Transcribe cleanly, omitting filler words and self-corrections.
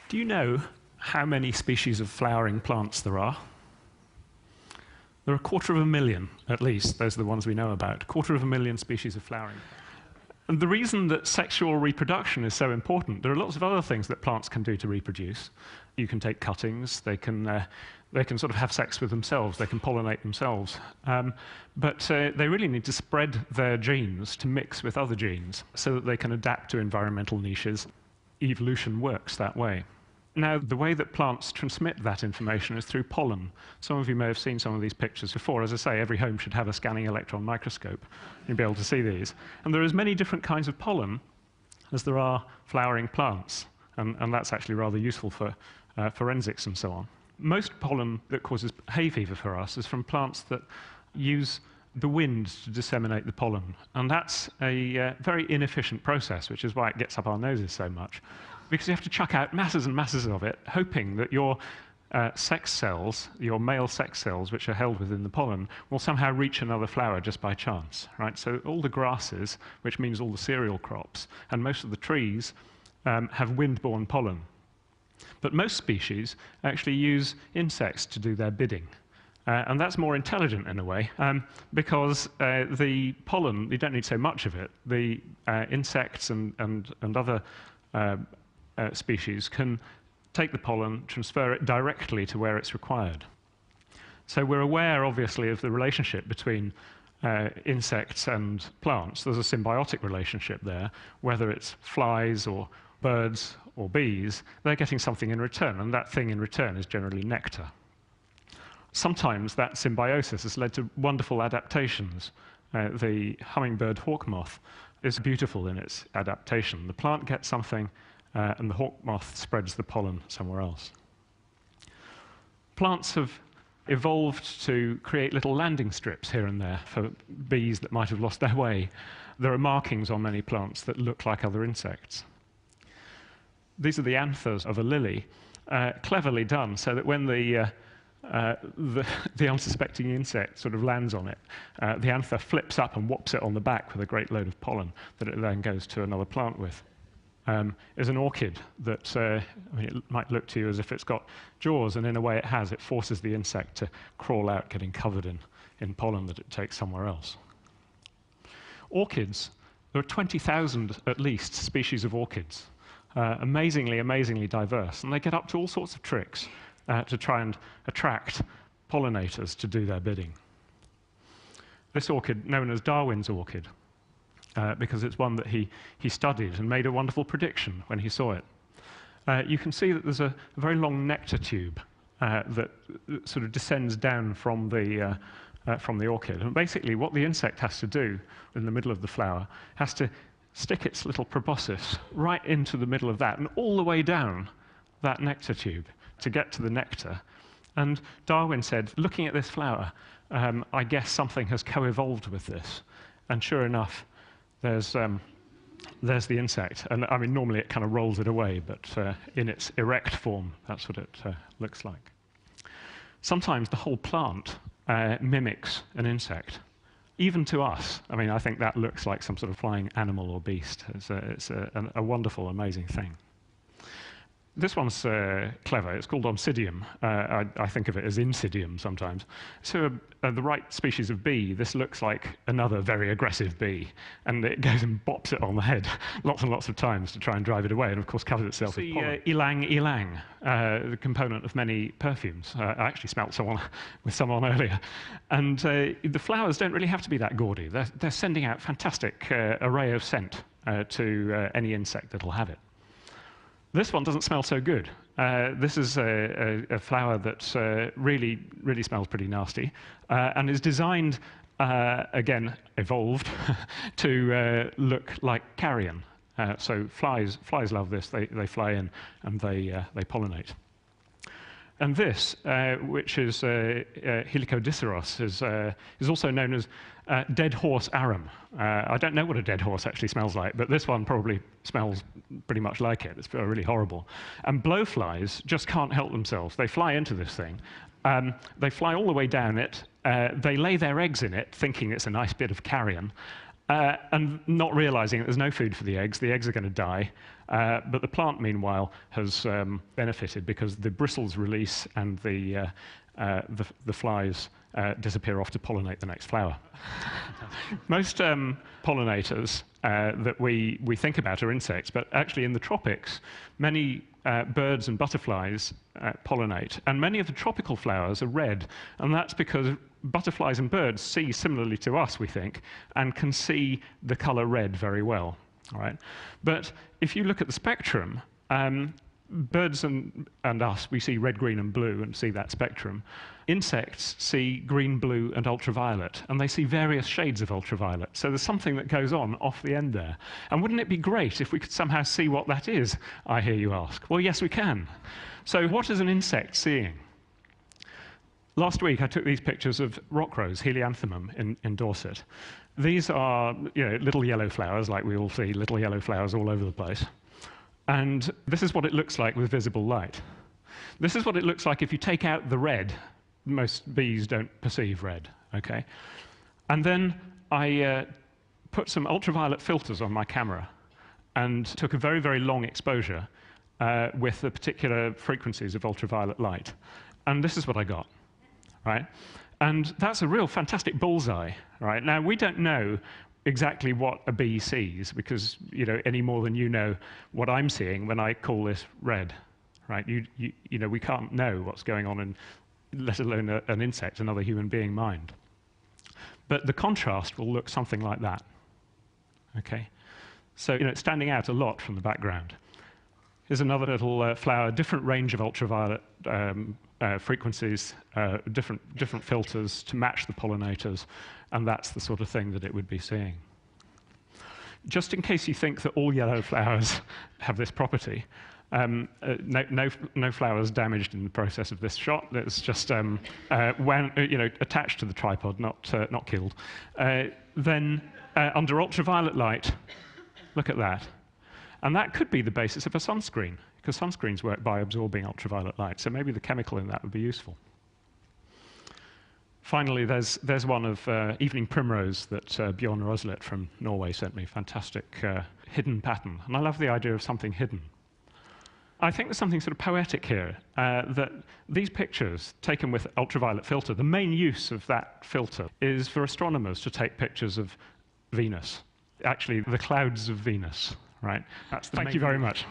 Do you know how many species of flowering plants there are? There are 250,000, at least. Those are the ones we know about. 250,000 species of flowering. And the reason that sexual reproduction is so important, there are lots of other things that plants can do to reproduce. You can take cuttings, they can sort of have sex with themselves, they can pollinate themselves. But they really need to spread their genes to mix with other genes so that they can adapt to environmental niches. Evolution works that way. Now, the way that plants transmit that information is through pollen. Some of you may have seen some of these pictures before. As I say, every home should have a scanning electron microscope. You'll be able to see these. And there are as many different kinds of pollen as there are flowering plants. And that's actually rather useful for forensics and so on. Most pollen that causes hay fever for us is from plants that use the wind to disseminate the pollen. And that's a very inefficient process, which is why it gets up our noses so much. Because you have to chuck out masses and masses of it, hoping that your sex cells, your male sex cells, which are held within the pollen, will somehow reach another flower just by chance, right? So all the grasses, which means all the cereal crops, and most of the trees have wind-borne pollen. But most species actually use insects to do their bidding. And that's more intelligent in a way, because the pollen, you don't need so much of it. The insects and other species can take the pollen, transfer it directly to where it's required. So we're aware, obviously, of the relationship between insects and plants. There's a symbiotic relationship there, whether it's flies or birds or bees, they're getting something in return, and that thing in return is generally nectar. Sometimes that symbiosis has led to wonderful adaptations. The hummingbird hawk moth is beautiful in its adaptation. The plant gets something, and the hawk moth spreads the pollen somewhere else. Plants have evolved to create little landing strips here and there for bees that might have lost their way. There are markings on many plants that look like other insects. These are the anthers of a lily, cleverly done, so that when the unsuspecting insect sort of lands on it, the anther flips up and whops it on the back with a great load of pollen that it then goes to another plant with. Is an orchid that I mean, it might look to you as if it's got jaws, and in a way it has. It forces the insect to crawl out, getting covered in pollen that it takes somewhere else. Orchids, there are 20,000 at least species of orchids. Amazingly diverse, and they get up to all sorts of tricks to try and attract pollinators to do their bidding. This orchid, known as Darwin's orchid, because it's one that he studied and made a wonderful prediction when he saw it. You can see that there's a very long nectar tube that sort of descends down from the orchid. And basically what the insect has to do in the middle of the flower has to stick its little proboscis right into the middle of that and all the way down that nectar tube to get to the nectar. And Darwin said, looking at this flower, I guess something has co-evolved with this. And sure enough, there's the insect. And I mean, normally it kind of rolls it away, but in its erect form, that's what it looks like. Sometimes the whole plant mimics an insect. Even to us, I mean, I think that looks like some sort of flying animal or beast. It's a wonderful, amazing thing. This one's clever. It's called Oncidium. I think of it as Insidium sometimes. So the right species of bee, this looks like another very aggressive bee, and it goes and bops it on the head lots and lots of times to try and drive it away, and of course covers itself with pollen. Ylang ylang, the component of many perfumes. I actually smelt with someone earlier. And the flowers don't really have to be that gaudy. They're sending out fantastic array of scent to any insect that'll have it. This one doesn't smell so good. This is a flower that really smells pretty nasty and is designed, again, evolved, to look like carrion. So flies love this. They fly in and they pollinate. And this, which is Helicodiceros, is also known as dead horse arum. I don't know what a dead horse actually smells like, but this one probably smells pretty much like it. It's really horrible. And blowflies just can't help themselves. They fly into this thing. They fly all the way down it. They lay their eggs in it, thinking it's a nice bit of carrion. and not realizing that there's no food for the eggs. The eggs are going to die. But the plant, meanwhile, has benefited because the bristles release and the flies disappear off to pollinate the next flower. Most pollinators that we think about are insects, but actually in the tropics, many birds and butterflies pollinate, and many of the tropical flowers are red, and that's because butterflies and birds see similarly to us, we think, and can see the color red very well. All right? But if you look at the spectrum, birds and us, we see red, green, and blue and see that spectrum. Insects see green, blue, and ultraviolet, and they see various shades of ultraviolet. So there's something that goes on off the end there. And wouldn't it be great if we could somehow see what that is, I hear you ask? Well, yes, we can. So what is an insect seeing? Last week, I took these pictures of rock rose, Helianthemum, in Dorset. These are little yellow flowers, like we all see, little yellow flowers all over the place. And this is what it looks like with visible light. This is what it looks like if you take out the red. Most bees don't perceive red, okay? And then I put some ultraviolet filters on my camera and took a very, very long exposure with the particular frequencies of ultraviolet light. And this is what I got, right? And that's a real fantastic bullseye, right? Now, we don't know exactly what a bee sees, because any more than you know what I'm seeing when I call this red, right? We can't know what's going on in, let alone an insect, another human being mind. But the contrast will look something like that, okay? So it's standing out a lot from the background. Here's another little flower, different range of ultraviolet frequencies, different filters to match the pollinators, and that's the sort of thing that it would be seeing. Just in case you think that all yellow flowers have this property, no flowers damaged in the process of this shot. It's just attached to the tripod, not killed. Then under ultraviolet light, look at that. And that could be the basis of a sunscreen, because sunscreens work by absorbing ultraviolet light, so maybe the chemical in that would be useful. Finally, there's one of evening primrose that Bjorn Roslet from Norway sent me. Fantastic hidden pattern. And I love the idea of something hidden. I think there's something sort of poetic here, that these pictures taken with ultraviolet filter, the main use of that filter is for astronomers to take pictures of Venus, actually the clouds of Venus, right? Thank you very much.